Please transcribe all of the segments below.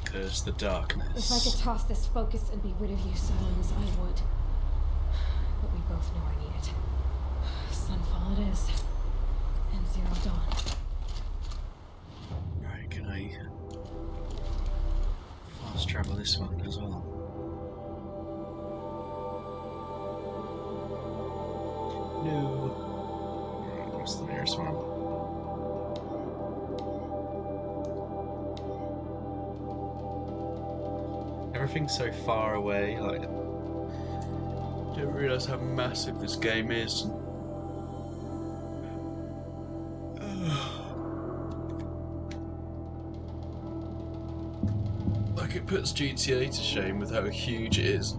Curse the darkness. If I could toss this focus and be rid of you, Silence, I would. But we both know I need it. Sunfall it is. And Zero Dawn. Right, can I fast travel this one as well? No. Right, what's the nearest one? Everything's so far away, like, I don't realise how massive this game is. Like, it puts GTA to shame with how huge it is.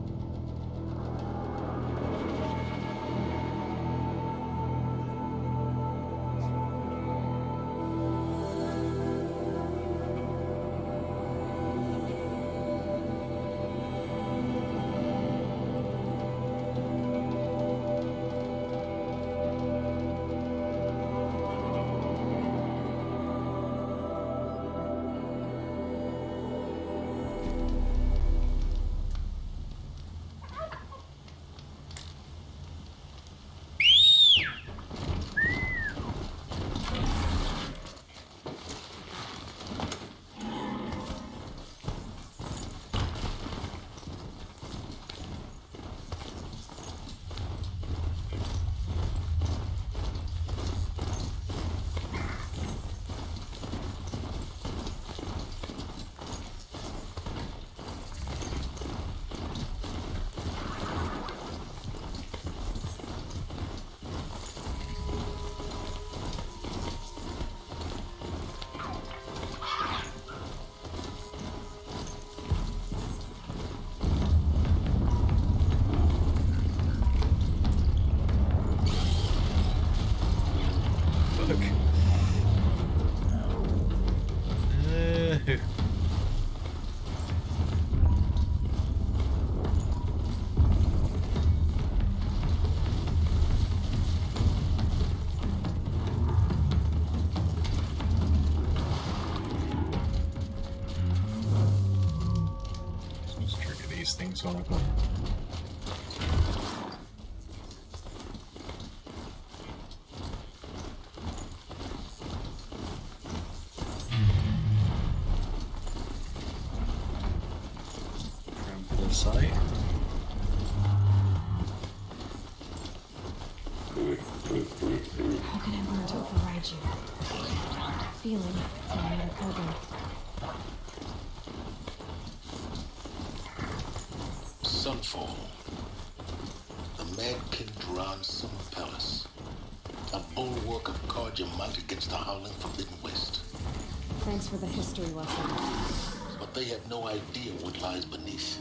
Things on it. Around to the side. How can I learn to override you? Feeling it's my main program. Sunfall. The mad King Duran Summer Palace. A bulwark of guard your might against the howling Forbidden West. Thanks for the history lesson. But they have no idea what lies beneath.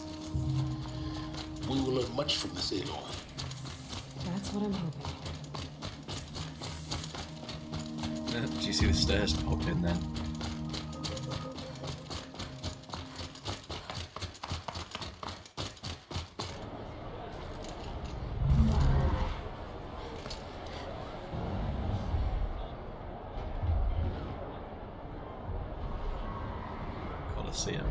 We will learn much from this Aloy. That's what I'm hoping. Do you see the stairs pop in then? Colosseum.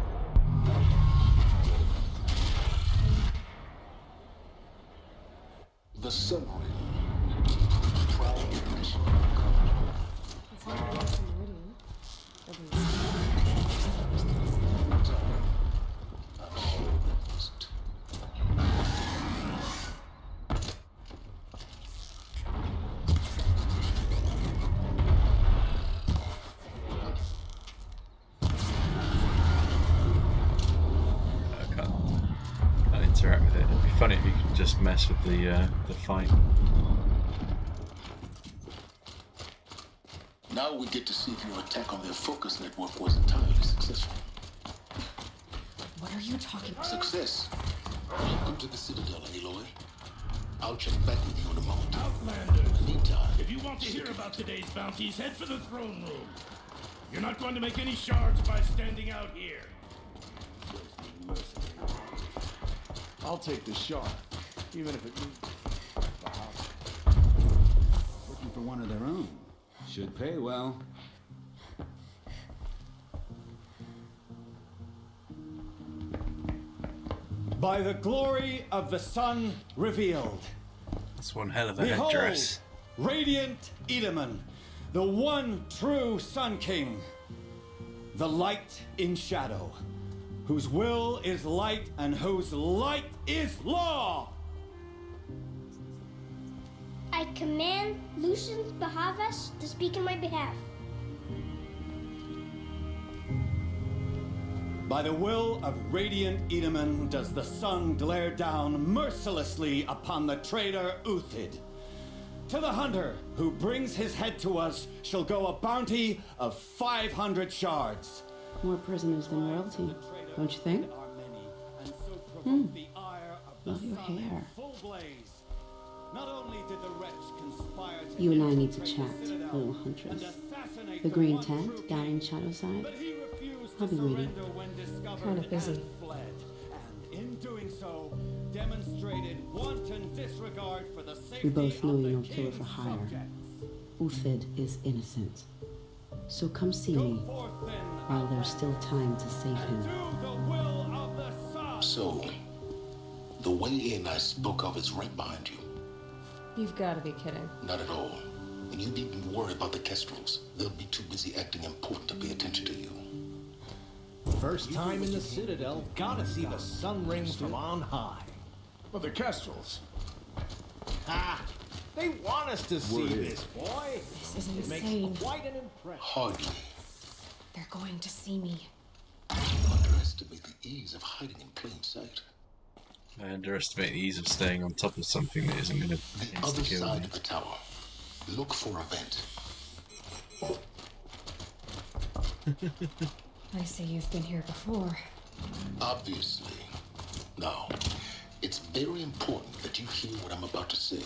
The Sun Ring. Proud tradition. It's how it is in Meridian. At least. I'm sure it wasn't. I can't interact with it. It'd be funny if you could just mess with the fight. Now we get to see if your attack on their focus network was entirely successful. What are you talking about? Success. Welcome to the Citadel, Aloy. I'll check back with you in a moment. Outlanders, Meantime, if you want to hear about today's bounties, head for the throne room. You're not going to make any shards by standing out here. I'll take the shard, even if it means the house. Looking for one of their own. Should pay well. By the glory of the sun revealed. That's one hell of a Behold, headdress. radiant Edaman, the one true Sun King. The light in shadow, whose will is light and whose light is law. I command Lucius Bahavas to speak in my behalf. By the will of radiant Edaman does the sun glare down mercilessly upon the traitor Uthid. To the hunter who brings his head to us shall go a bounty of 500 shards. More prisoners than royalty, don't you think? Love your hair. Not only did the wretch conspire to You and I need to chat, little huntress. The green tent down in Shadowside. I'll be waiting. Kind of busy. And in doing so, demonstrated wanton disregard for the safety We both know of the you're no killer for king's hire. subjects. Uthid is innocent. So come see Go me forth then, while there's still time to save him. do the will of the sun. So, the way in I spoke of is right behind you. You've got to be kidding. Not at all. And you needn't worry about the Kestrels. They'll be too busy acting important to pay attention to you. First time in the Citadel, gotta see the sun rings from on high. But the Kestrels. Ha! They want us to see this, boy. This is It makes insane. quite an impression. Hardly. They're going to see me. Underestimate the ease of hiding in plain sight. I underestimate the ease of staying on top of something that isn't going to The other insta-kill side me. of the tower. Look for a vent. I see you've been here before. Obviously. Now, it's very important that you hear what I'm about to say.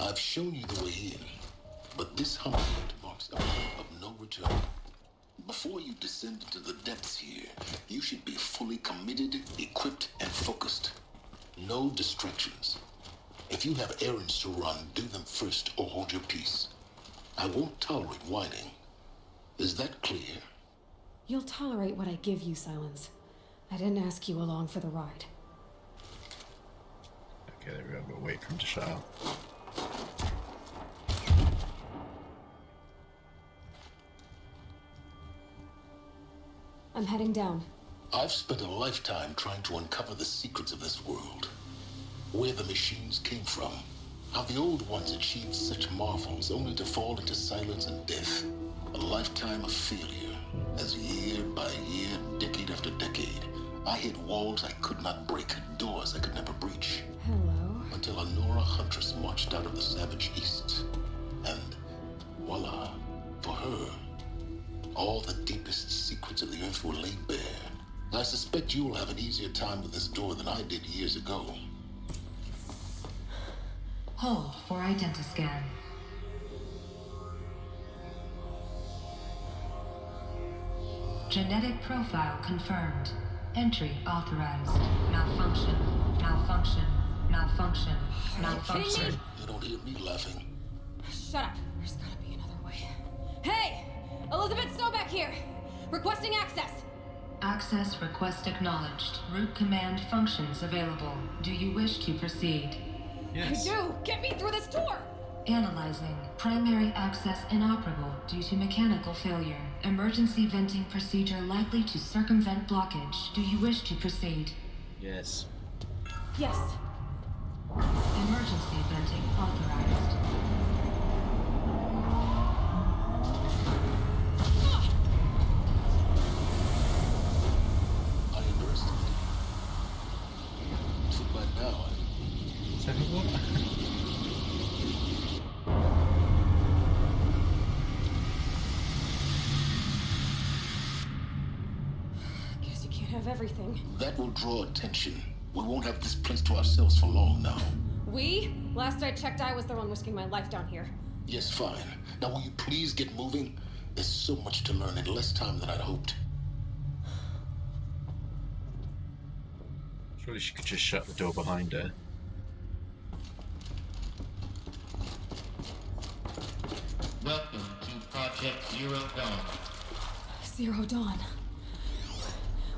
I've shown you the way in, but this humble marks a point of no return. Before you descend into the depths here, you should be fully committed, equipped, and focused. No distractions. If you have errands to run, do them first or hold your peace. I won't tolerate whining. Is that clear? You'll tolerate what I give you, Silence. I didn't ask you along for the ride. Okay, there we go. We'll wait for him to shut up. I'm heading down. I've spent a lifetime trying to uncover the secrets of this world. Where the machines came from. How the old ones achieved such marvels only to fall into silence and death. A lifetime of failure. As year by year, decade after decade, I hit walls I could not break, doors I could never breach. Hello. Until a Nora huntress marched out of the savage east. And voila, for her, all the deepest secrets of the earth were laid bare. I suspect you will have an easier time with this door than I did years ago. Hold for identiscan. Genetic profile confirmed. Entry authorized. Malfunction. Malfunction. Malfunction. Malfunction. You don't hear me laughing. Shut up. There's gotta be another way. Hey! Elizabeth Snowback here! Requesting access! Access request acknowledged. Root command functions available. Do you wish to proceed? Yes. I do! Get me through this door! Analyzing. Primary access inoperable due to mechanical failure. Emergency venting procedure likely to circumvent blockage. Do you wish to proceed? Yes. Yes. Emergency venting authorized. I underestimated you. So by now, Second one? Guess you can't have everything. that will draw attention. We won't have this place to ourselves for long now. We? Last I checked, I was the one risking my life down here. Yes, fine. Now will you please get moving? There's so much to learn in less time than I'd hoped. Surely she could just shut the door behind her. Welcome to Project Zero Dawn. Zero Dawn.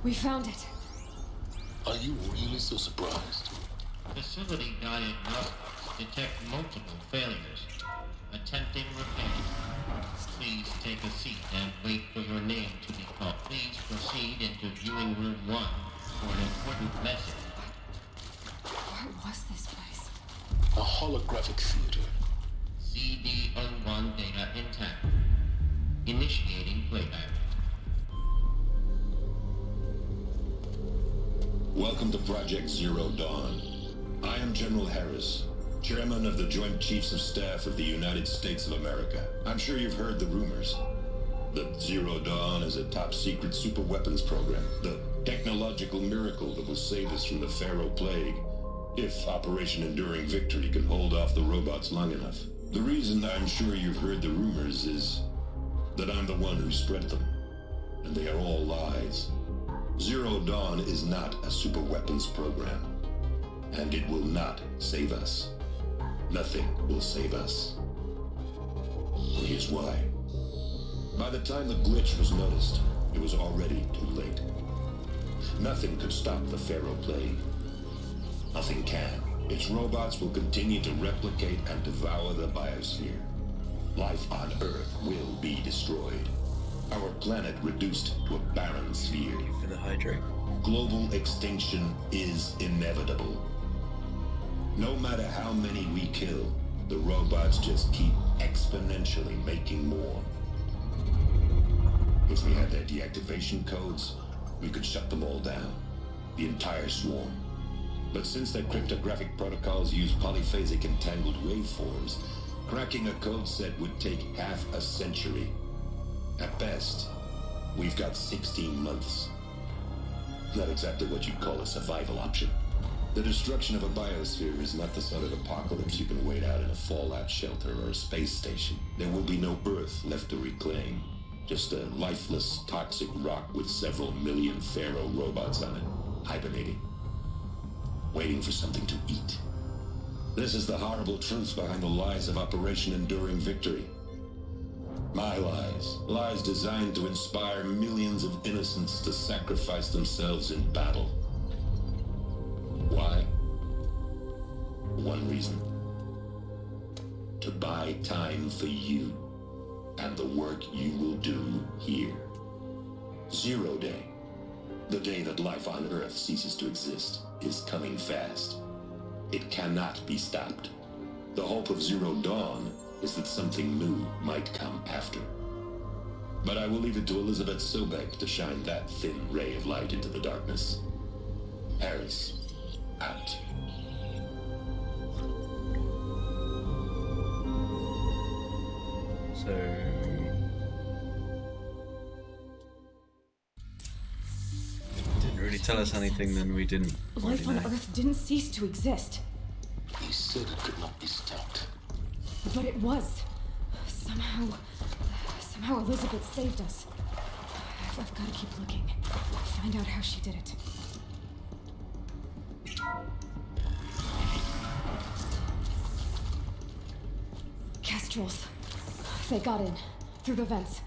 We found it. Are you really so surprised? Facility diagnostics detect multiple failures. Attempting repair. Please take a seat and wait for your name to be called. Please proceed into viewing room 1 for an important message. What was this place? A holographic theater. CD01 data intact. Initiating playback. Welcome to Project Zero Dawn. I am General Harris, Chairman of the Joint Chiefs of Staff of the United States of America. I'm sure you've heard the rumors that Zero Dawn is a top-secret super-weapons program, the technological miracle that will save us from the Pharaoh Plague, if Operation Enduring Victory can hold off the robots long enough. The reason I'm sure you've heard the rumors is that I'm the one who spread them, and they are all lies. Zero Dawn is not a super-weapons program, and it will not save us. Nothing will save us. Here's why. By the time the glitch was noticed, it was already too late. Nothing could stop the Pharaoh Plague. Nothing can. Its robots will continue to replicate and devour the biosphere. Life on Earth will be destroyed. Our planet reduced to a barren sphere. For the hydrate. Global extinction is inevitable. No matter how many we kill, the robots just keep exponentially making more. If we had their deactivation codes, we could shut them all down. The entire swarm. But since their cryptographic protocols use polyphasic entangled waveforms, cracking a code set would take half a century. At best, we've got 16 months. Not exactly what you'd call a survival option. The destruction of a biosphere is not the sort of apocalypse you can wait out in a fallout shelter or a space station. There will be no Earth left to reclaim. Just a lifeless, toxic rock with several million Pharaoh robots on it, hibernating. Waiting for something to eat. This is the horrible truth behind the lies of Operation Enduring Victory. My lies. Lies designed to inspire millions of innocents to sacrifice themselves in battle. Why? One reason. To buy time for you and the work you will do here. Zero Day, the day that life on Earth ceases to exist, is coming fast. It cannot be stopped. The hope of Zero Dawn is that something new might come after. But I will leave it to Elizabeth Sobek to shine that thin ray of light into the darkness. Harris, out. So... didn't really tell us anything then we didn't already Life on know. Earth didn't cease to exist. He said it could not be stopped. But it was. Somehow Elizabeth saved us. I've got to keep looking. Find out how she did it. Kestrels. They got in. Through the vents.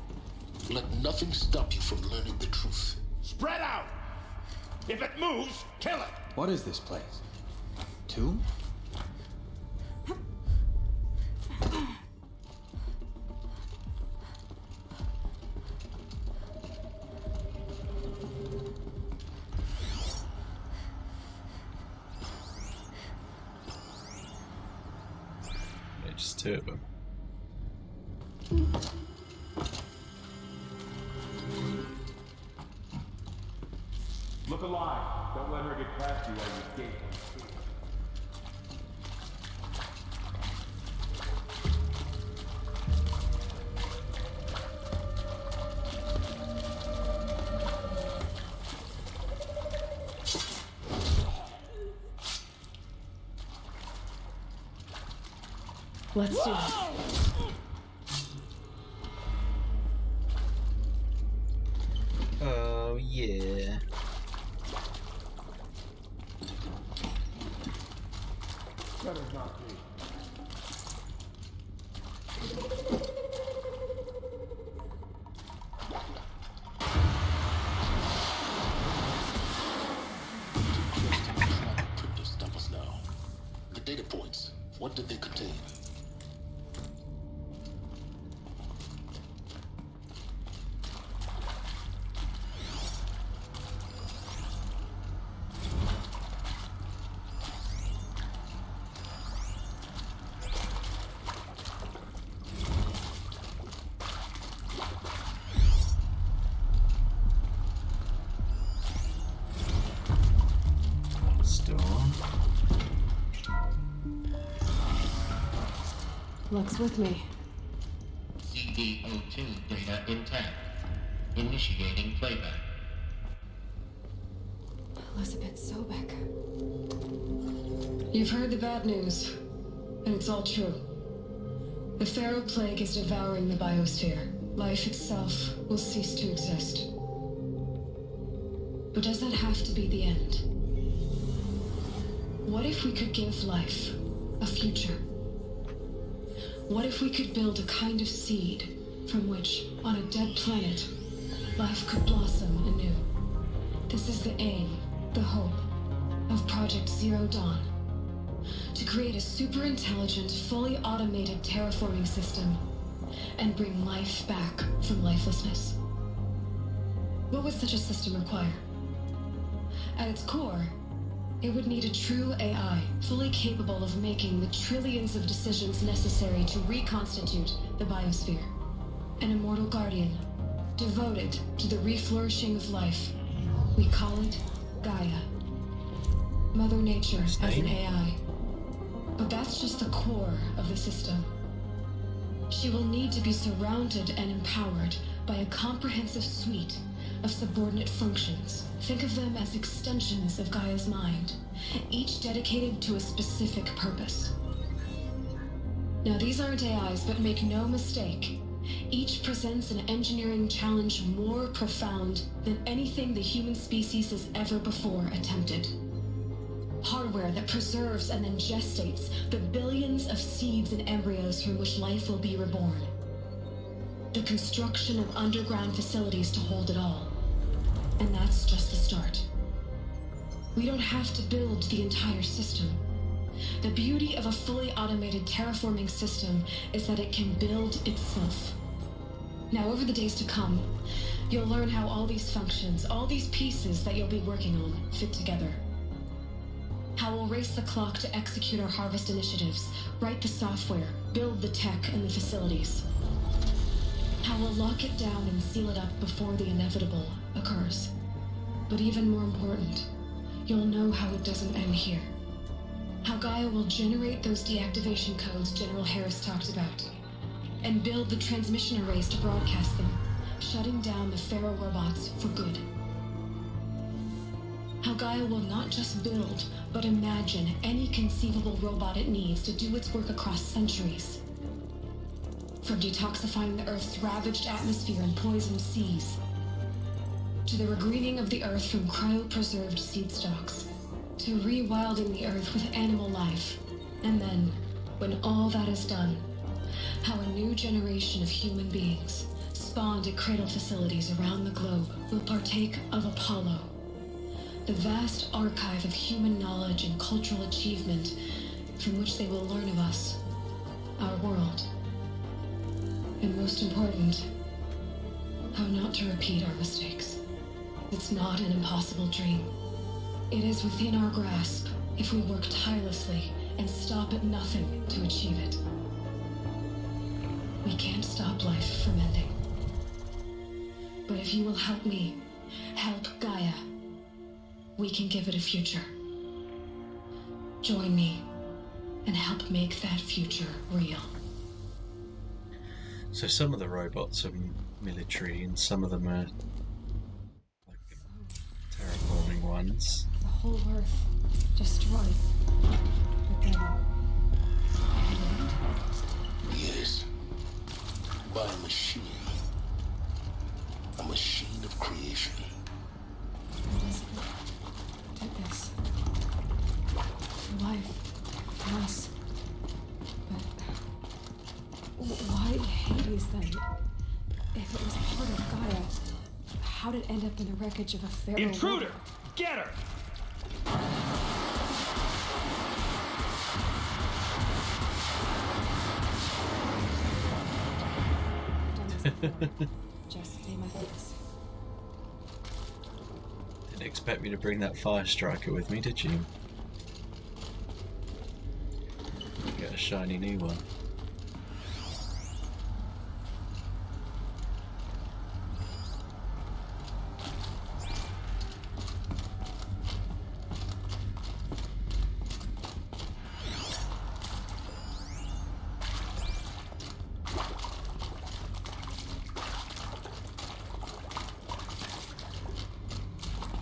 Let nothing stop you from learning the truth. Spread out! If it moves, kill it! What is this place? Tomb? Yeah, just two of them. Look alive. Don't let her get past you while you escape. Let's do it. Oh yeah. Better not be. What did they contain? Luck's with me. CD02 data intact. Initiating playback. Elizabeth Sobek. You've heard the bad news, and it's all true. The Pharaoh Plague is devouring the biosphere. Life itself will cease to exist. But does that have to be the end? What if we could give life a future? What if we could build a kind of seed from which, on a dead planet, life could blossom anew? This is the aim, the hope, of Project Zero Dawn. To create a super-intelligent, fully automated terraforming system and bring life back from lifelessness. What would such a system require? At its core, it would need a true AI, fully capable of making the trillions of decisions necessary to reconstitute the biosphere. An immortal guardian, devoted to the reflourishing of life. We call it Gaia. Mother Nature as an AI. But that's just the core of the system. She will need to be surrounded and empowered by a comprehensive suite of subordinate functions. Think of them as extensions of Gaia's mind, each dedicated to a specific purpose. Now, these aren't AIs, but make no mistake, each presents an engineering challenge more profound than anything the human species has ever before attempted. Hardware that preserves and then gestates the billions of seeds and embryos from which life will be reborn. The construction of underground facilities to hold it all. And that's just the start. We don't have to build the entire system. The beauty of a fully automated terraforming system is that it can build itself. Now, over the days to come, you'll learn how all these functions, all these pieces that you'll be working on, fit together. How we'll race the clock to execute our harvest initiatives, write the software, build the tech and the facilities. How we'll lock it down and seal it up before the inevitable occurs. But even more important, you'll know how it doesn't end here. How Gaia will generate those deactivation codes General Harris talked about, and build the transmission arrays to broadcast them, shutting down the Pharaoh robots for good. How Gaia will not just build, but imagine any conceivable robot it needs to do its work across centuries. From detoxifying the Earth's ravaged atmosphere and poisoned seas, to the regreening of the Earth from cryopreserved seed stocks, to rewilding the Earth with animal life. And then, when all that is done, how a new generation of human beings, spawned at cradle facilities around the globe, will partake of Apollo, the vast archive of human knowledge and cultural achievement from which they will learn of us, our world. And most important, how not to repeat our mistakes. It's not an impossible dream. It is within our grasp if we work tirelessly and stop at nothing to achieve it. We can't stop life from ending. But if you will help me, help Gaia, we can give it a future. Join me and help make that future real. So some of the robots are military and some of them are like terraforming ones. The whole Earth destroyed. But then... Yes. By a machine. A machine of creation. Elizabeth did this. For life. For us. But... why Hades then? If it was part of Gaia, how did it end up in the wreckage of a Pharaoh? Intruder! Get her! Just pay my fees. Didn't expect me to bring that fire striker with me, did you? Get a shiny new one.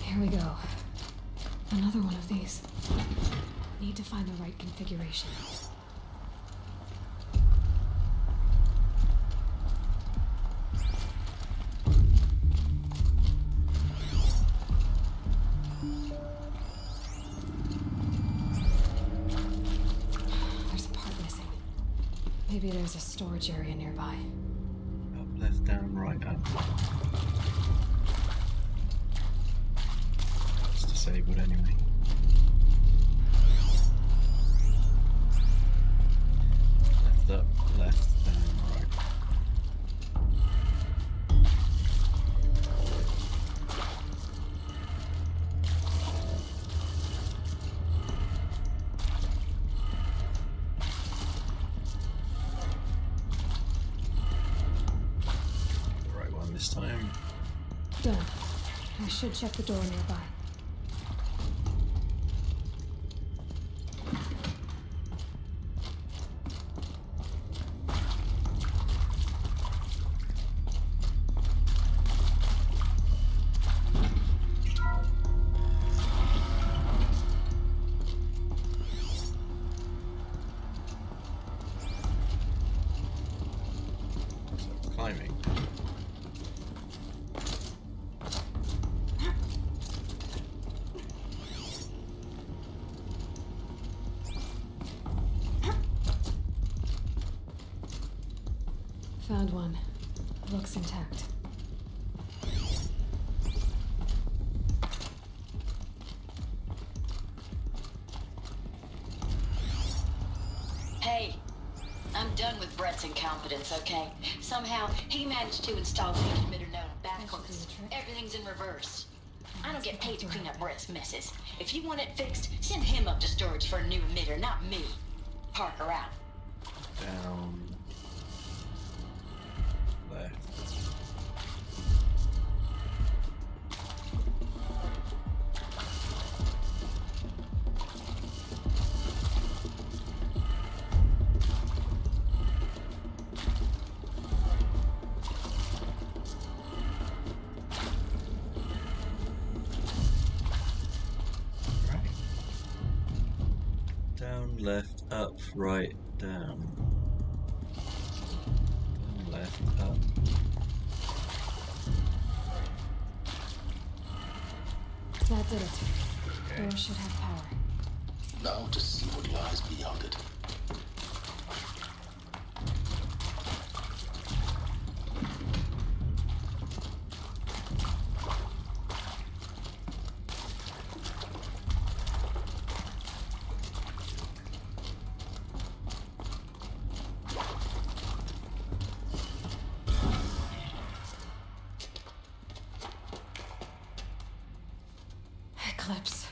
Here we go. Another one of these. Need to find the right configuration. There's a part missing. Maybe there's a storage area nearby. Up, left, down, right, up. That's disabled anyway. Left up, left, down, right. The right one this time. Done. I should check the door nearby. So it's climbing. Found one. Looks intact. Hey, I'm done with Brett's incompetence, okay? Somehow, he managed to install the emitter node back on us. Everything's in reverse. I don't get paid to clean up Brett's messes. If you want it fixed, send him up to storage for a new emitter, not me. Parker out. Down. Left. Right. Down, left, up, right, down. Down, left, up. That did it. Door should have power. Now to see what lies beyond it. Eclipse.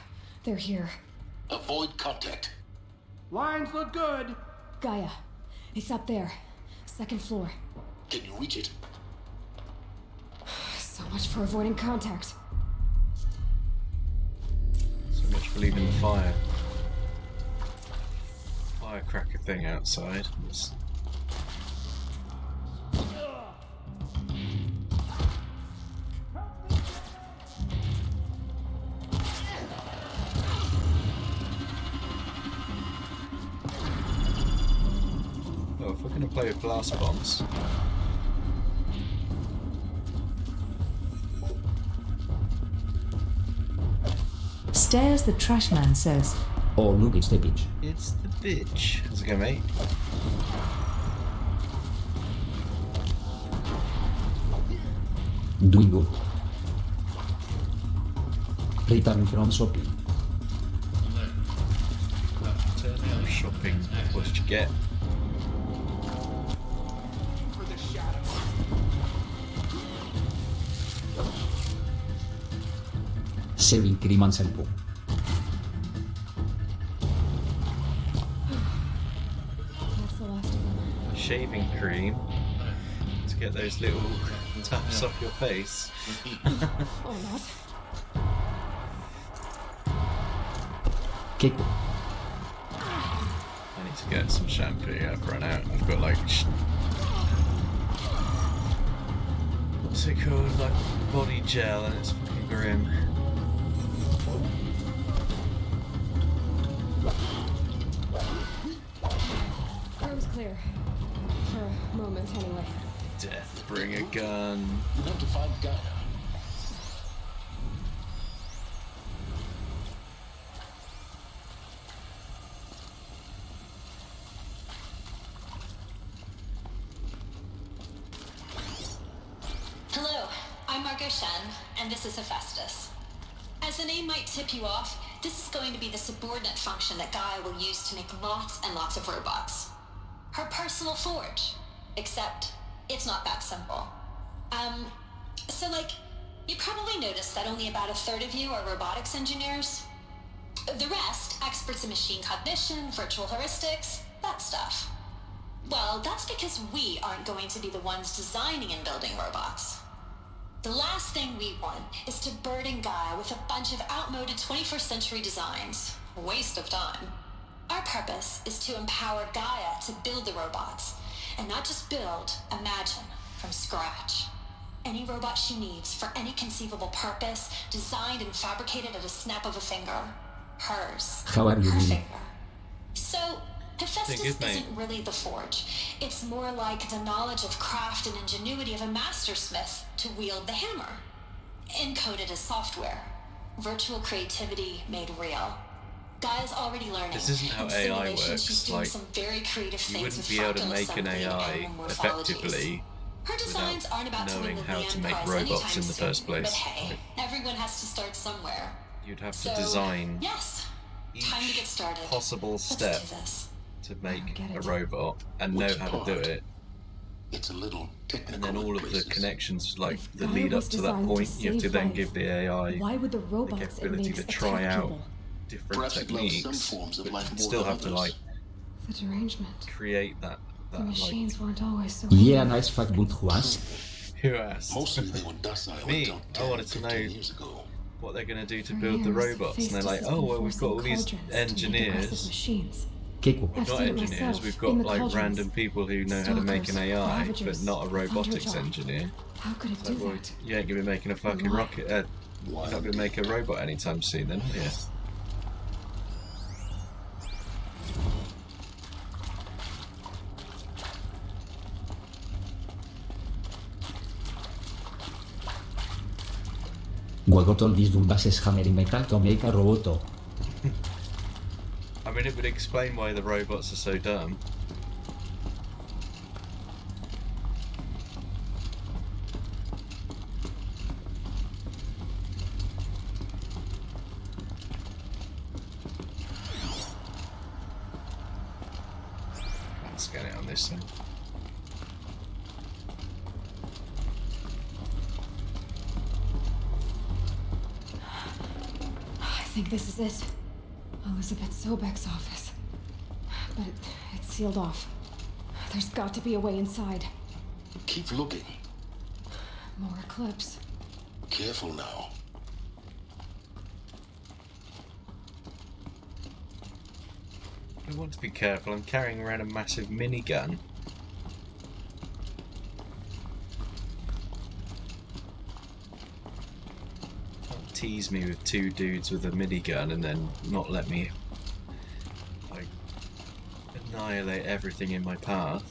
They're here. Avoid contact. Lines look good. Gaia. It's up there. Second floor. Can you reach it? So much for avoiding contact. So much for leaving the firecracker thing outside. It's... Oh, if we're going to play with blast bombs. Stairs, the trash man says. Oh, look, it's the bitch. It's the bitch. How's it going, mate? Doing good. Return from shopping. Turn out shopping. What did you get? For the shadow. Saving cream and shampoo. That's the last of them. Shaving cream to get those little taps off your face. Or not. Keiko. I need to get some shampoo. I've run out. I've got like what's it called? Like body gel, and it's fucking grim. Room's clear. For a moment, anyway. Death, bring a gun. You have to find Gaia. Hello, I'm Margot Shen, and this is Hephaestus. As the name might tip you off, this is going to be the subordinate function that Gaia will use to make lots and lots of robots. Her personal forge. Except, it's not that simple. So like, you probably noticed that only about a third of you are robotics engineers. The rest, experts in machine cognition, virtual heuristics, that stuff. Well, that's because we aren't going to be the ones designing and building robots. The last thing we want is to burden Gaia with a bunch of outmoded 21st century designs. Waste of time. Our purpose is to empower Gaia to build the robots, and not just build, imagine, from scratch. Any robot she needs for any conceivable purpose, designed and fabricated at a snap of a finger. Hers. How are you Her doing? finger. So, Hephaestus isn't really the forge. It's more like the knowledge of craft and ingenuity of a mastersmith to wield the hammer. Encoded as software. Virtual creativity made real. Gaia's already learning. This isn't how In AI simulation, works. She's doing Like, some very creative you things wouldn't with be able to fractal make an assembly and AI animal morphologies. effectively Her designs without aren't about to knowing win the how Lamb to make Prize robots anytime in the soon, first place. But hey, everyone has to start somewhere. You'd have So, to design yes, time to get started. possible Let's step do this. to make a robot and know how to do it. It's a little technical. And then all of the connections, like the Gaia lead up was to that designed to point, you have to save then life. give the AI Why would the the robots it capability makes to try out attack people? different Perhaps it loves some techniques, forms of but life you'd more still than have to others. like The derangement. create that The like machines weren't always so Yeah, nice fact, but who asked? who asked? Mostly they were docile Me. until I 10, wanted to 15 know years ago. what they're going to do to For build the years, robots, and they're like, Hephaestus has oh been well, we've got all forcing these cauldrons to make the engineers. process machines. Keiko. I've Not seen it engineers, myself, we've in got the like cauldrons. random people who know how to make an Stalkers, AI, but ravagers, not a robotics Thunderjaw. engineer. How could it It's do like, well, that? you ain't going to be making a fucking why? rocket. You're not going to make a robot anytime soon, then, are you? We got all these dumbasses hammering metal to make a robot. I mean, it would explain why the robots are so dumb. Let's get it on this one. I think this is it. Elizabeth Sobek's office. But it's sealed off. There's got to be a way inside. Keep looking. More Eclipse. Careful now. I want to be careful. I'm carrying around a massive minigun. Don't tease me with two dudes with a minigun and then not let me like annihilate everything in my path.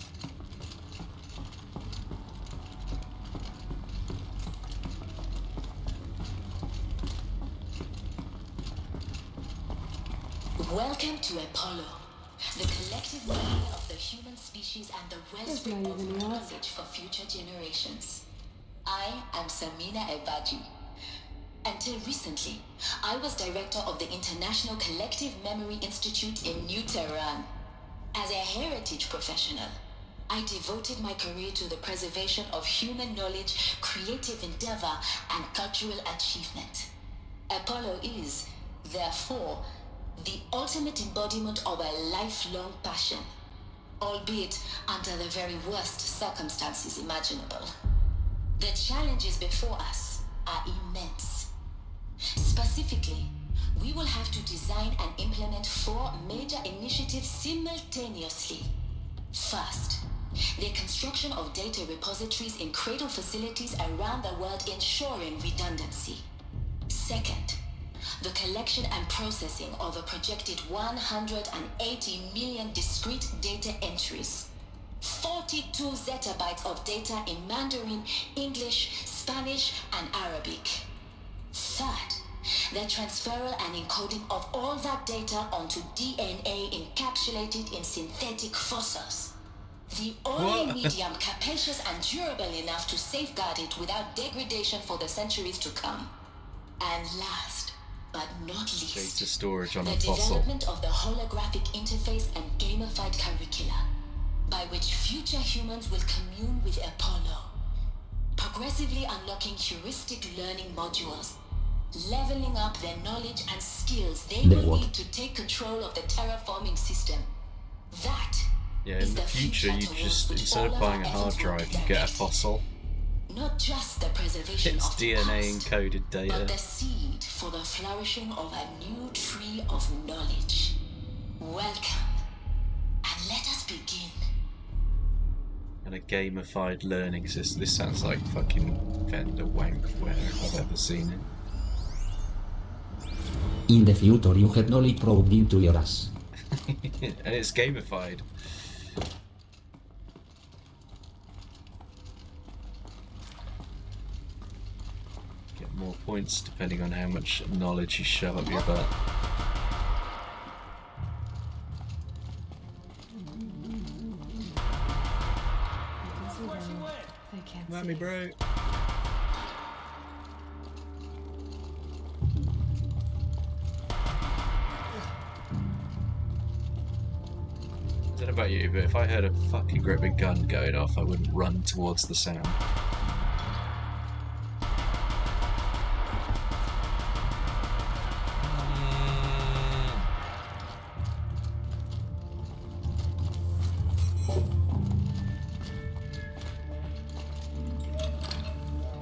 Welcome to Apollo, the collective meaning of the human species and the wellspring of knowledge for future generations. I am Samina Ebaji. Until recently, I was director of the International Collective Memory Institute in New Tehran. As a heritage professional, I devoted my career to the preservation of human knowledge, creative endeavor, and cultural achievement. Apollo is, therefore, the ultimate embodiment of a lifelong passion, albeit under the very worst circumstances imaginable. The challenges before us are immense. Specifically, we will have to design and implement 4 major initiatives simultaneously. First, the construction of data repositories in cradle facilities around the world, ensuring redundancy. Second, the collection and processing of a projected 180 million discrete data entries, 42 zettabytes of data in Mandarin, English, Spanish, and Arabic. Third, the transferal and encoding of all that data onto DNA encapsulated in synthetic fossils. The only medium capacious and durable enough to safeguard it without degradation for the centuries to come. And last, but not least, data storage on the a fossil. development of the holographic interface and gamified curricula, by which future humans will commune with Apollo, progressively unlocking heuristic learning modules, leveling up their knowledge and skills they will need to take control of the terraforming system. That Yeah, in the future, you just, instead of buying a hard drive, you get a fossil. not just the preservation It's of the DNA past, encoded but data. the seed for the flourishing of a new tree of knowledge. Welcome, and let us begin. And a gamified learning system. This sounds like fucking vendor wankware if I've ever seen it. In the future, you have knowledge poured into your ass. And it's gamified. Get more points depending on how much knowledge you shove up your butt. They can't Let see me, it. bro. I don't know about you, but if I heard a fucking great big gun going off, I wouldn't run towards the sound.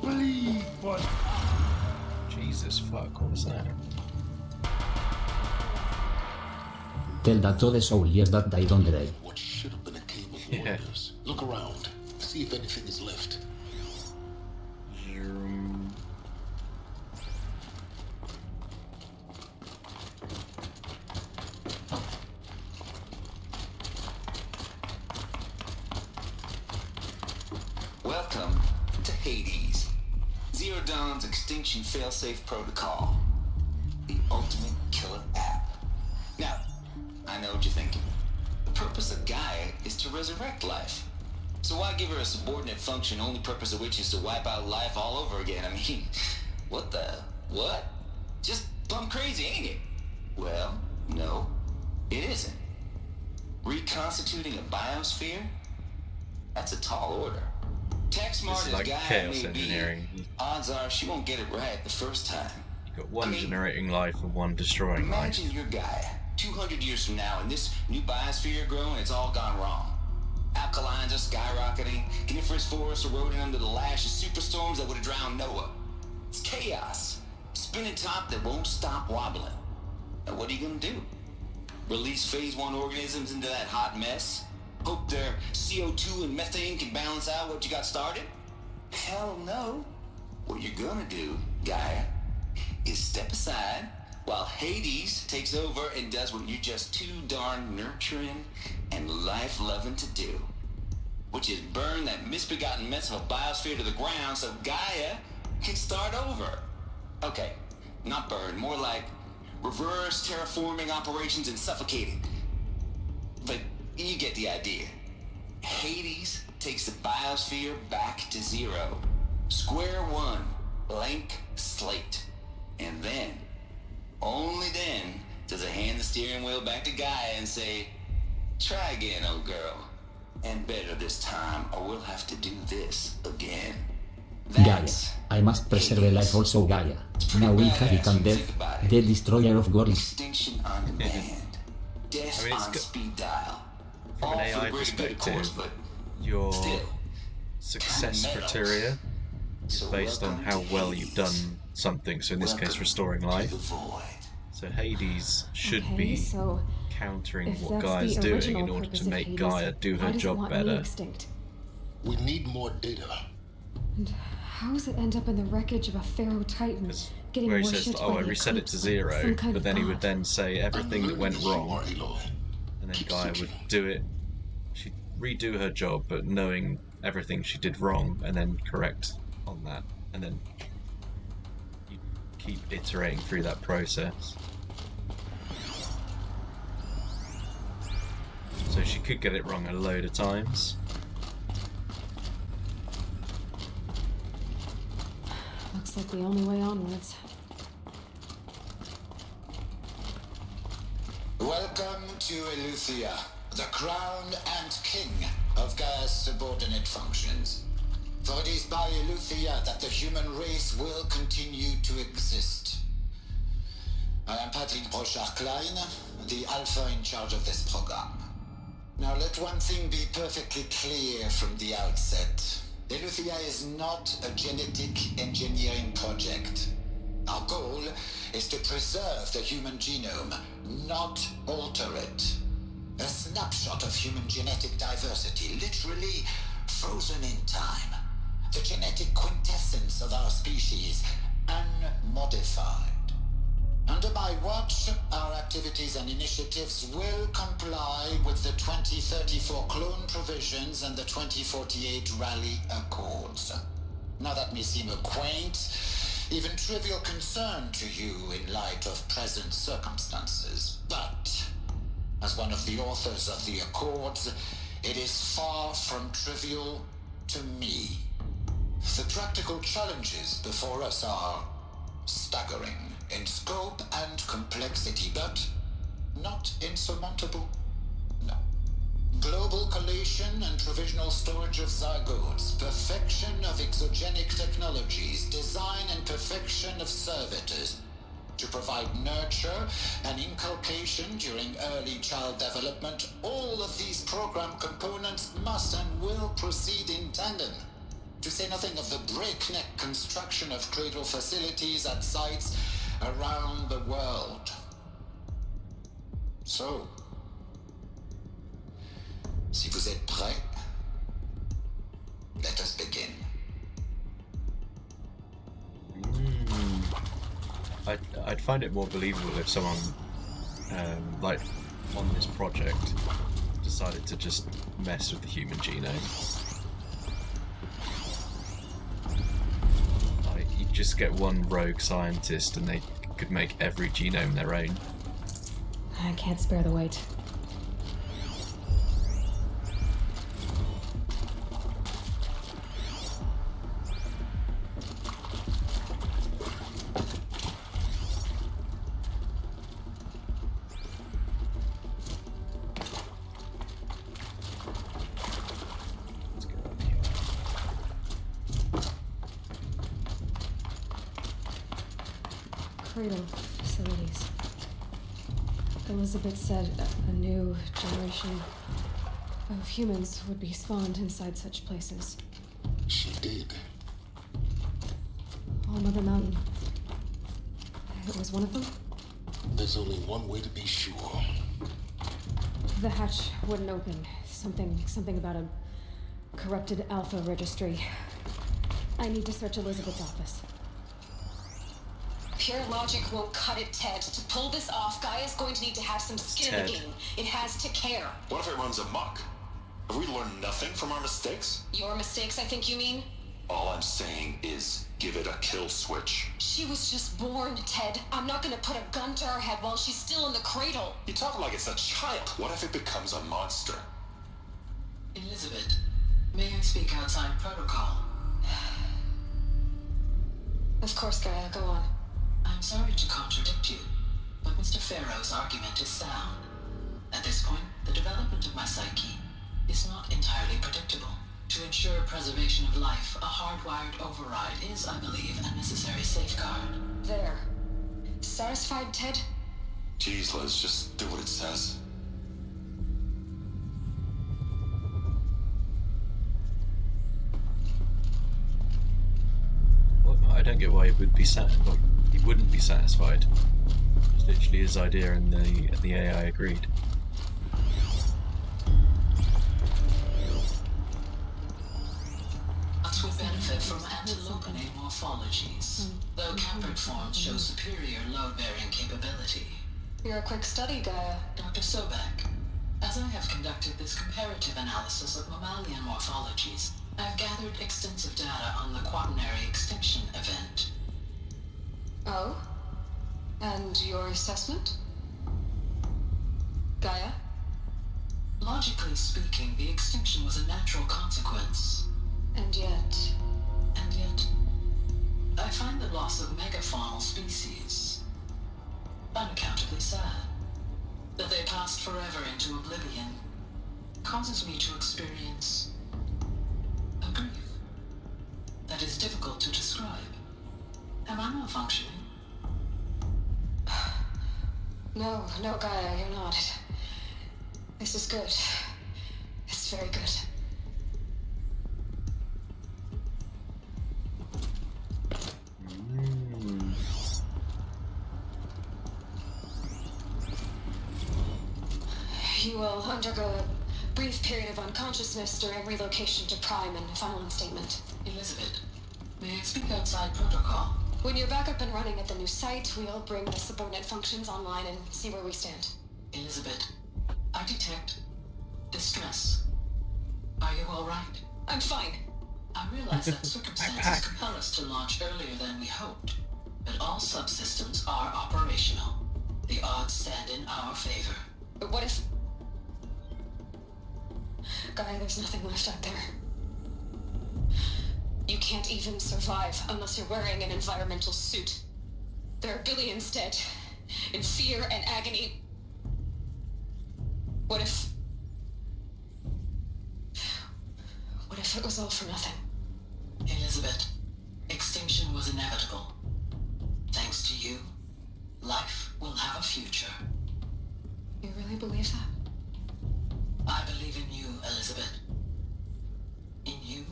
Believe what? Jesus fuck, what was that? Tell that to the soldiers that died on the day. What should have been a cave of warriors. Look around. See if anything is left. Welcome to Hades, Zero Dawn's extinction failsafe protocol, the ultimate killer app. Now, I know what you're thinking. The purpose of Gaia is to resurrect life. So why give her a subordinate function, only purpose of which is to wipe out life all over again? I mean, what? Just plumb crazy, ain't it? Well, no, it isn't. Reconstituting a biosphere? That's a tall order. Tech This smart is as like Gaia chaos may be, engineering. odds are she won't get it right the first time. You've got one generating life and one destroying life. Imagine your Gaia, 200 years from now, and this new biosphere growing, it's all gone wrong. Alkalines are skyrocketing, coniferous forests eroding under the lash of superstorms that would have drowned Noah. It's chaos. Spinning top that won't stop wobbling. Now what are you gonna do? Release phase 1 organisms into that hot mess? Hope their CO2 and methane can balance out what you got started? Hell no. What you're gonna do, Gaia, is step aside while Hades takes over and does what you're just too darn nurturing and life-loving to do, which is burn that misbegotten mess of a biosphere to the ground so Gaia can start over. Okay, not burn, more like reverse terraforming operations and suffocating. But you get the idea. Hades takes the biosphere back to zero. Square one, blank slate. And then, only then, does it hand the steering wheel back to Gaia and say, try again, old girl. And better this time, or we'll have to do this again. Gaia. I must preserve the life also Gaia. Now we have it undead, the destroyer of gods. Extinction on demand. Death on speed dial. From an AI perspective, your success criteria is based on how well you've done something, so in this case restoring life. So Hades should be countering what Gaia's doing in order to make Gaia do her job better. We need more data. And how does it end up in the wreckage of a Pharaoh Titan? Getting Where he worshipped says, by I the reset it to eclipse, 0, some kind but of then he would god. then say everything that went wrong, and then Gaia would do it. She'd redo her job, but knowing everything she did wrong, and then correct on that, and then you keep iterating through that process. So she could get it wrong a load of times. Looks like the only way onwards. Welcome to Eleuthia, the crown and king of Gaia's subordinate functions. For it is by Eleuthia that the human race will continue to exist. I am Patrick Brochard-Klein, the Alpha in charge of this program. Now let one thing be perfectly clear from the outset. Eleuthia is not a genetic engineering project. Our goal is to preserve the human genome, not alter it. A snapshot of human genetic diversity, literally frozen in time. The genetic quintessence of our species, unmodified. Under my watch, our activities and initiatives will comply with the 2034 clone provisions and the 2048 Raleigh Accords. Now that may seem a quaint, even trivial concern to you in light of present circumstances, but as one of the authors of the Accords, it is far from trivial to me. The practical challenges before us are staggering in scope and complexity, but not insurmountable. No. Global collation and provisional storage of zygotes, perfection of exogenic technologies, design and perfection of servitors, to provide nurture and inculcation during early child development. All of these program components must and will proceed in tandem. To say nothing of the breakneck construction of cradle facilities at sites around the world. So, si vous êtes prêts, let us begin. I'd find it more believable if someone, like, on this project, decided to just mess with the human genome. Like, you just get one rogue scientist and they could make every genome their own. I can't spare the weight. Cradle facilities. Elizabeth said a new generation of humans would be spawned inside such places. She did. All Mother Mountain. It was one of them? There's only one way to be sure. The hatch wouldn't open. Something about a corrupted Alpha registry. I need to search Elizabeth's office. Pure logic won't cut it, Ted. To pull this off, Gaia's going to need to have some skin in the game. It has to care. What if it runs amok? Have we learned nothing from our mistakes? Your mistakes, I think you mean? All I'm saying is give it a kill switch. She was just born, Ted. I'm not gonna put a gun to her head while she's still in the cradle. You talk like it's a child. What if it becomes a monster? Elizabeth, may I speak outside protocol? Of course, Gaia, go on. I'm sorry to contradict you, but Mr. Pharaoh's argument is sound. At this point, the development of my psyche is not entirely predictable. To ensure preservation of life, a hardwired override is, I believe, a necessary safeguard. There. Satisfied, Ted? Jeez, Liz, just do what it says. Well, I don't get why he would be he wouldn't be satisfied. It's literally his idea, and the AI agreed. Us would benefit from antilopinate morphologies, though Campert forms show superior load-bearing capability. You're a quick study, Gaia. Dr. Sobek, as I have conducted this comparative analysis of mammalian morphologies, I have gathered extensive data on the quaternary extinction event. Oh? And your assessment? Gaia? Logically speaking, the extinction was a natural consequence. And yet, I find the loss of megafaunal species unaccountably sad. That they passed forever into oblivion causes me to experience a grief that is difficult to describe. Am I malfunctioning? No, Gaia, you're not. This is good. It's very good. You will undergo a brief period of unconsciousness during relocation to Prime and final instatement. Elizabeth, may I speak outside protocol? When you're back up and running at the new site, we'll bring the subordinate functions online and see where we stand. Elizabeth, I detect distress. Are you all right? I'm fine. I realize that circumstances compel us to launch earlier than we hoped, but all subsystems are operational. The odds stand in our favor. But what if... Gaia, there's nothing left out there. You can't even survive unless you're wearing an environmental suit. There are billions dead, in fear and agony. What if it was all for nothing? Elizabeth, extinction was inevitable. Thanks to you, life will have a future. You really believe that? I believe in you, Elizabeth. In you,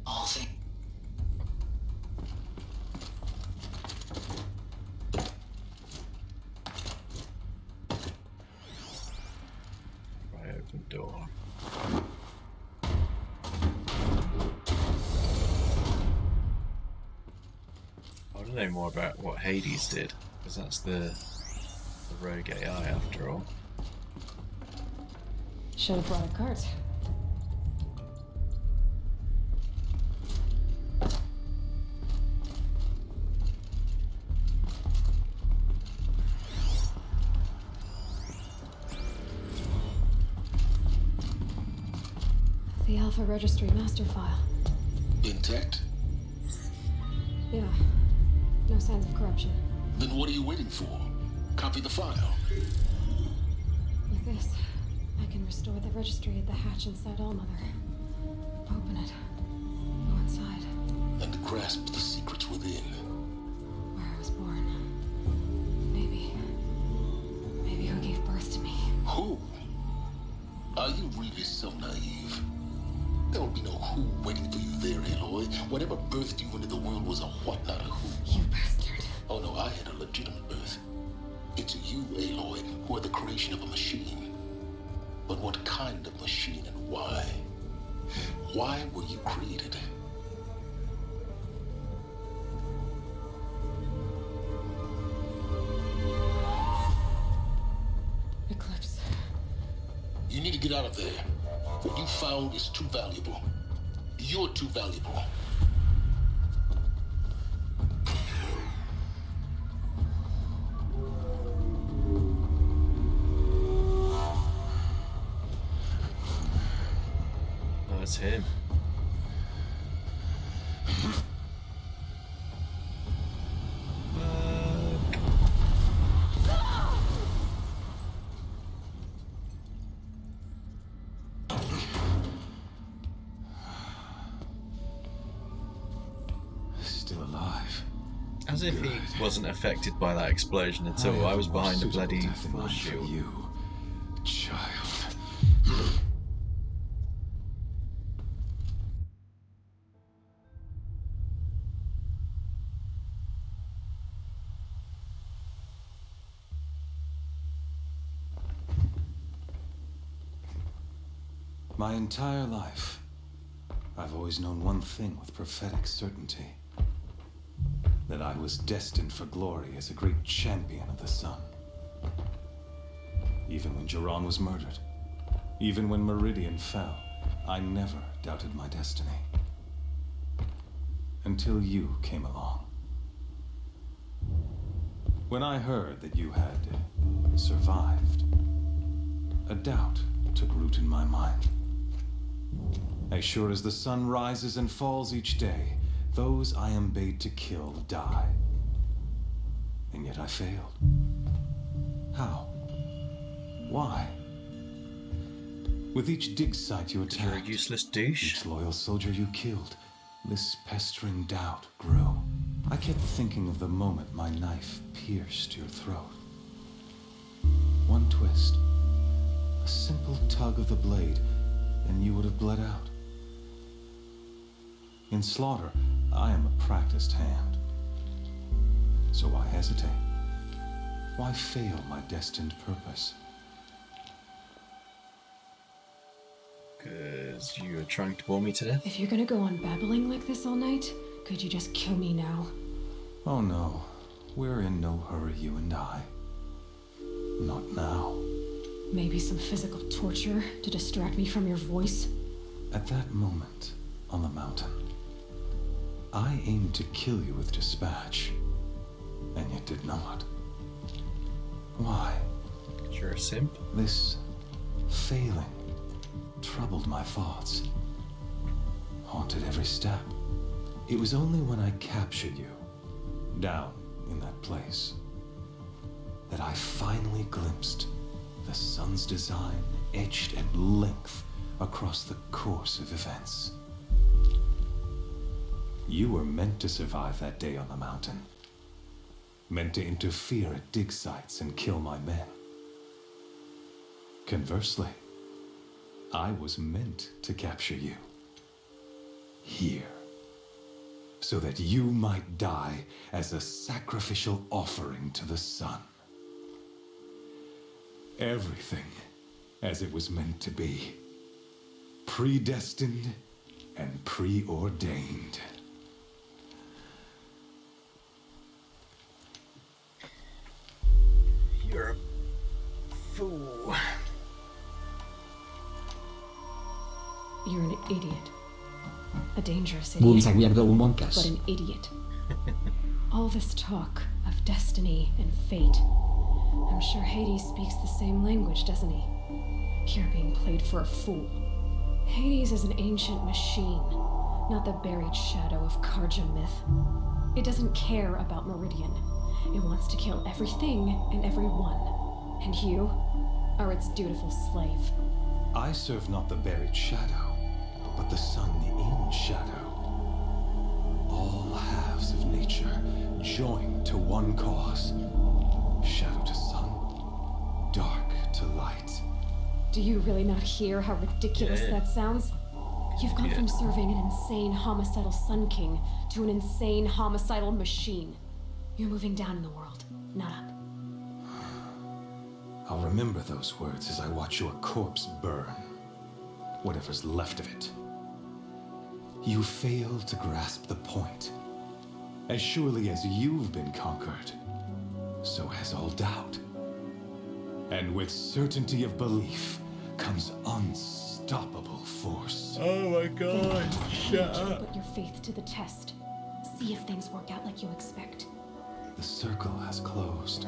all things. Right, open door. I want to know more about what Hades did, because that's the rogue AI after all. Should have brought a cart. The Alpha Registry master file. Intact? Yeah. No signs of corruption. Then what are you waiting for? Copy the file. With this, I can restore the registry at the hatch inside Allmother. Open it. Go inside. And grasp the secrets within. Where I was born. Maybe who gave birth to me. Who? Are you really so naive? There will be no who waiting for you there, Aloy. Whatever birthed you into the world was a what, not a who. You bastard. Oh no, I had a legitimate birth. It's you, Aloy, who are the creation of a machine. But what kind of machine and why? Why were you created? Eclipse. You need to get out of there. What you found is too valuable. You're too valuable. Oh, it's him. As if he wasn't affected by that explosion at all. I was behind a bloody force shield. You, child. My entire life, I've always known one thing with prophetic certainty. That I was destined for glory as a great champion of the sun. Even when Jiran was murdered, even when Meridian fell, I never doubted my destiny. Until you came along. When I heard that you had survived, a doubt took root in my mind. As sure as the sun rises and falls each day, those I am bade to kill die. And yet I failed. How? Why? With each dig site you attacked, you're a useless douche. Each loyal soldier you killed, this pestering doubt grew. I kept thinking of the moment my knife pierced your throat. One twist, a simple tug of the blade, and you would have bled out. In slaughter, I am a practiced hand. So why hesitate? Why fail my destined purpose? 'Cause you're trying to bore me to death? If you're gonna go on babbling like this all night, could you just kill me now? Oh no, we're in no hurry, you and I. Not now. Maybe some physical torture to distract me from your voice? At that moment, on the mountain, I aimed to kill you with dispatch, and yet did not. Why? You're a simp? This failing troubled my thoughts, haunted every step. It was only when I captured you, down in that place, that I finally glimpsed the sun's design etched at length across the course of events. You were meant to survive that day on the mountain. Meant to interfere at dig sites and kill my men. Conversely, I was meant to capture you. Here. So that you might die as a sacrificial offering to the sun. Everything as it was meant to be. Predestined and preordained. You're a fool. You're an idiot. A dangerous idiot. But an idiot. All this talk of destiny and fate. I'm sure Hades speaks the same language, doesn't he? You're being played for a fool. Hades is an ancient machine, not the buried shadow of Karja myth. It doesn't care about Meridian. It wants to kill everything and everyone. And you are its dutiful slave. I serve not the buried shadow, but the sun in shadow. All halves of nature joined to one cause. Shadow to sun, dark to light. Do you really not hear how ridiculous that sounds? You've gone from serving an insane homicidal Sun King to an insane homicidal machine. You're moving down in the world, not up. I'll remember those words as I watch your corpse burn. Whatever's left of it. You fail to grasp the point. As surely as you've been conquered, so has all doubt. And with certainty of belief comes unstoppable force. Oh my god, shut up. Put your faith to the test. See if things work out like you expect. The circle has closed.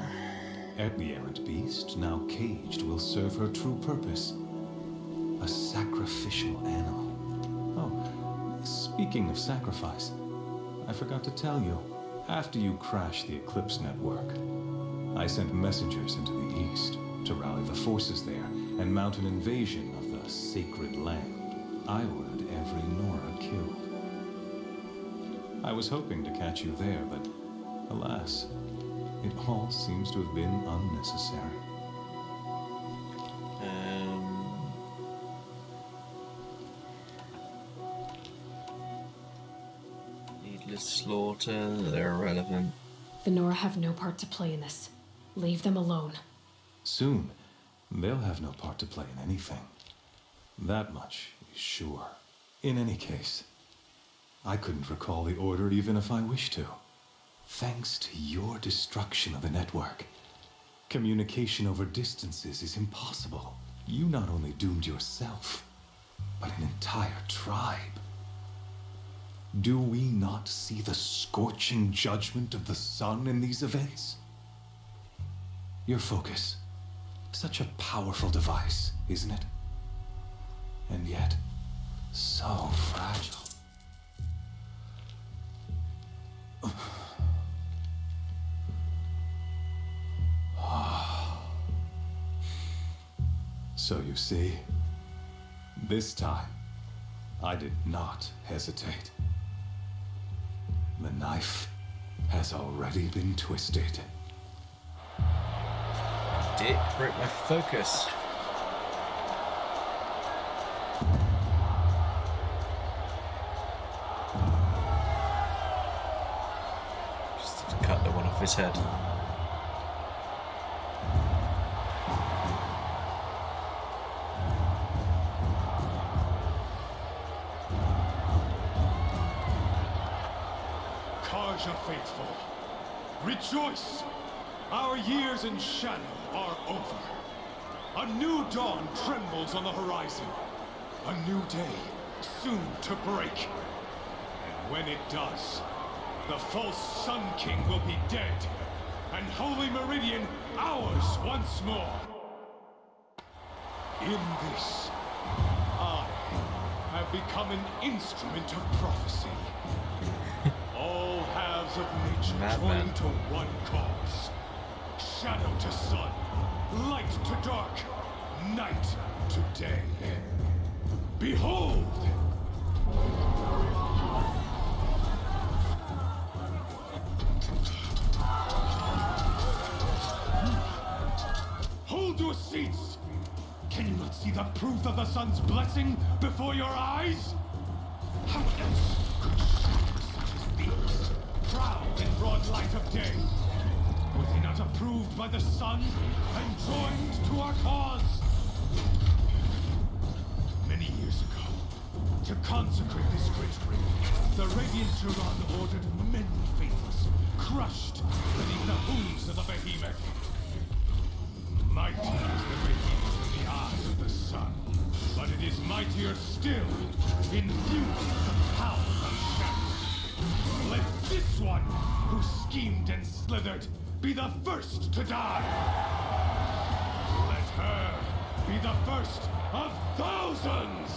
The errant beast, now caged, will serve her true purpose. A sacrificial animal. Oh, speaking of sacrifice, I forgot to tell you. After you crashed the Eclipse network, I sent messengers into the east to rally the forces there and mount an invasion of the sacred land. I ordered every Nora killed. I was hoping to catch you there, but Alas, it all seems to have been unnecessary. Needless slaughter, they're irrelevant. The Nora have no part to play in this. Leave them alone. Soon, they'll have no part to play in anything. That much is sure. In any case, I couldn't recall the order even if I wished to. Thanks to your destruction of the network, communication over distances is impossible. You not only doomed yourself, but an entire tribe. Do we not see the scorching judgment of the sun in these events? Your focus, such a powerful device, isn't it? And yet, so fragile. So you see, this time, I did not hesitate. The knife has already been twisted. Dick, break my focus. Just to cut the one off his head. Karja faithful, rejoice! Our years in shadow are over. A new dawn trembles on the horizon. A new day soon to break. And when it does, the false Sun King will be dead, and Holy Meridian ours once more. In this, I have become an instrument of prophecy. All halves of nature joining to one cause. Shadow to sun, light to dark, night to day. Behold! Hold your seats! Can you not see the proof of the sun's blessing before your eyes? How else could shadows such as these prowl in broad light of day? Were they not approved by the sun and joined to our cause? Many years ago, to consecrate this great ring, the Radiant Turan ordered many faithless, crushed beneath the hooves of the behemoth. Mighty is the radiance in the eyes of the sun, but it is mightier still, infused with the power of shadow. Let this one, who schemed and slithered, be the first to die. Let her be the first of thousands.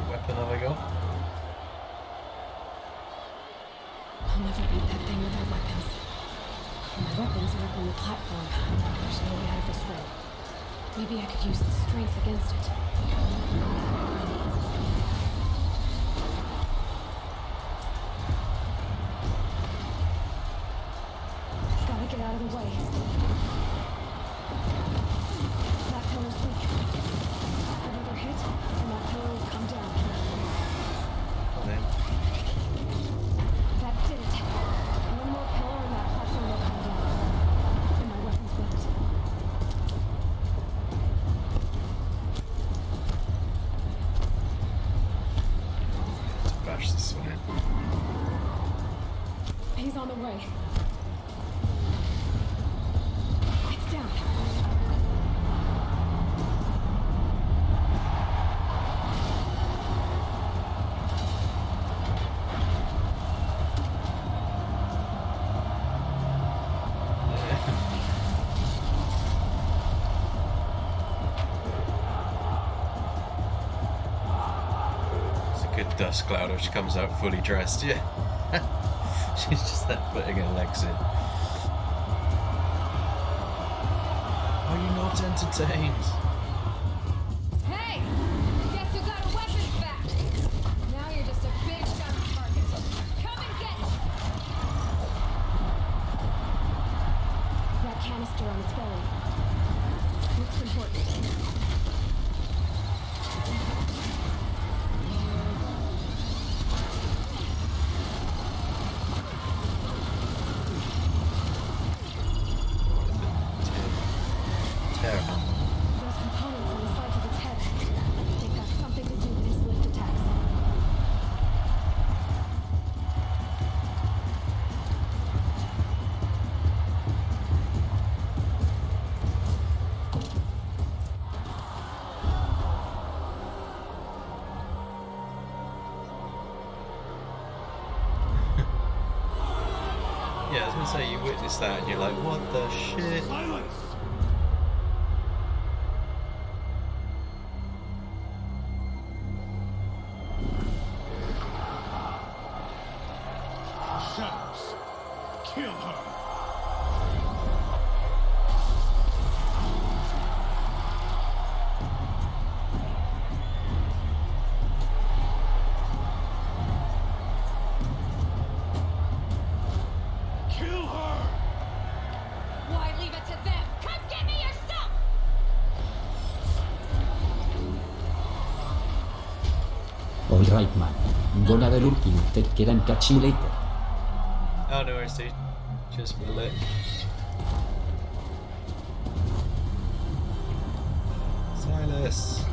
Weapon have I got? I'll never beat that thing without weapons. My weapons are up on the platform. There's no way out of this room. Maybe I could use the strength against it. Gotta get out of the way. That pillar's weak. Another hit, and that pillar will come down. Oh, then. That did it. One more pillar and that platform will come down. And my weapon's left. To bash this one in. He's on the way. It's down. It's a good dust cloud if she comes out fully dressed, yeah. She's just there putting her legs in. Are you not entertained? Hey! Guess you got a weapons back! Now you're just a big shot target. Come and get it! That canister on its belly. Looks important. Those components on the sides of its head. They've got something to do with his lift attacks. Yeah, I was gonna say, you witness that and you're like, what the shit? Silence! Shadows, kill her! Kill her! Why leave it to them? Come get me yourself! Alright man, gonna have a look in, take care and catch you later. Oh, no worries, dude. Cheers for the lit. Silas.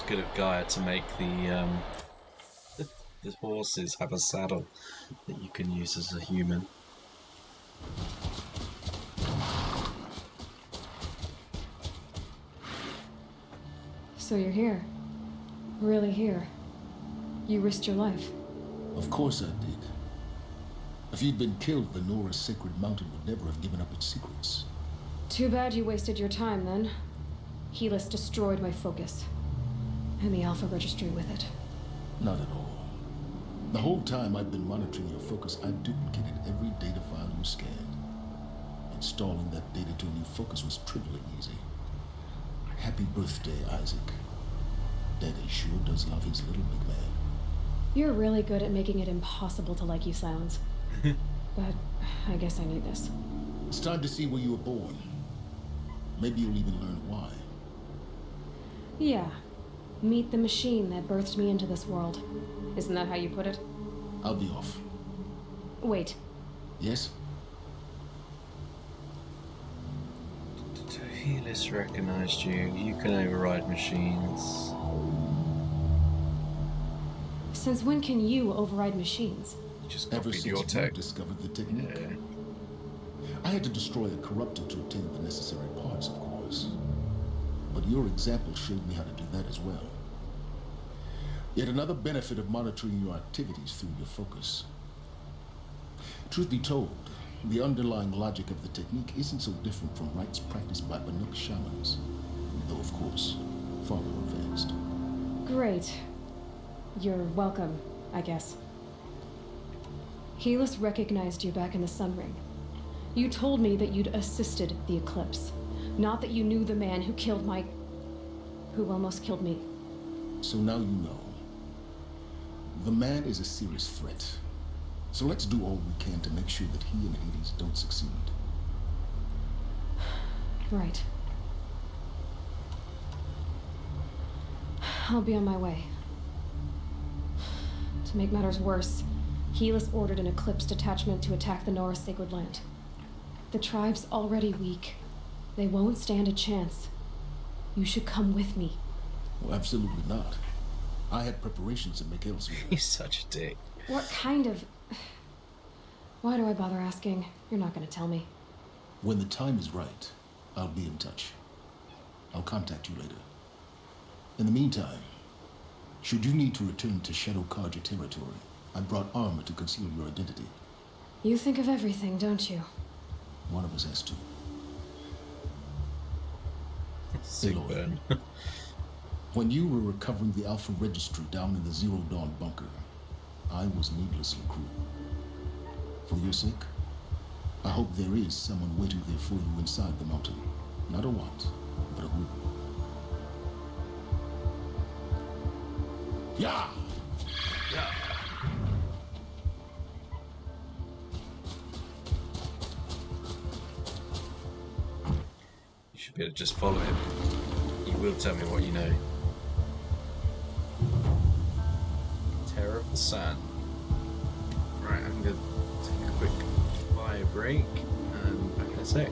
Good of Gaia to make the horses have a saddle that you can use as a human. So you're here. Really here. You risked your life. Of course I did. If you'd been killed, Venora's sacred mountain would never have given up its secrets. Too bad you wasted your time then. Helis destroyed my focus. And the Alpha Registry with it. Not at all. The whole time I've been monitoring your focus, I duplicated every data file you scanned. Installing that data to a new focus was trivially easy. Happy birthday, Isaac. Daddy sure does love his little big man. You're really good at making it impossible to like you, Silence. But I guess I need this. It's time to see where you were born. Maybe you'll even learn why. Yeah. Meet the machine that birthed me into this world. Isn't that how you put it? I'll be off. Wait. Yes? Helis recognized you. You can override machines. Since when can you override machines? Just Ever copied since your you tech. discovered the technique. Yeah. I had to destroy a corruptor to obtain the necessary parts, of course. But your example showed me how to do that as well. Yet another benefit of monitoring your activities through your focus. Truth be told, the underlying logic of the technique isn't so different from rites practiced by Banuk shamans, though of course, far more advanced. Great. You're welcome, I guess. Helis recognized you back in the Sun Ring. You told me that you'd assisted the Eclipse, not that you knew the man who almost killed me. So now you know. The man is a serious threat. So let's do all we can to make sure that he and Hades don't succeed. Right. I'll be on my way. To make matters worse, Helis ordered an Eclipse detachment to attack the Norris Sacred Land. The tribe's already weak. They won't stand a chance. You should come with me. Well, absolutely not. I had preparations to make elsewhere. He's such a dick. What kind of... Why do I bother asking? You're not gonna tell me. When the time is right, I'll be in touch. I'll contact you later. In the meantime, should you need to return to Shadow Carja territory, I brought armor to conceal your identity. You think of everything, don't you? One of us has to. Siegburn. When you were recovering the Alpha Registry down in the Zero Dawn bunker, I was needlessly cruel. For your sake, I hope there is someone waiting there for you inside the mountain. Not a want, but a will. Yeah! Yeah. You should be able to just follow him. He will tell me what you know. Terror of the Sun. Right, I'm going to take a quick bio break and back in a sec.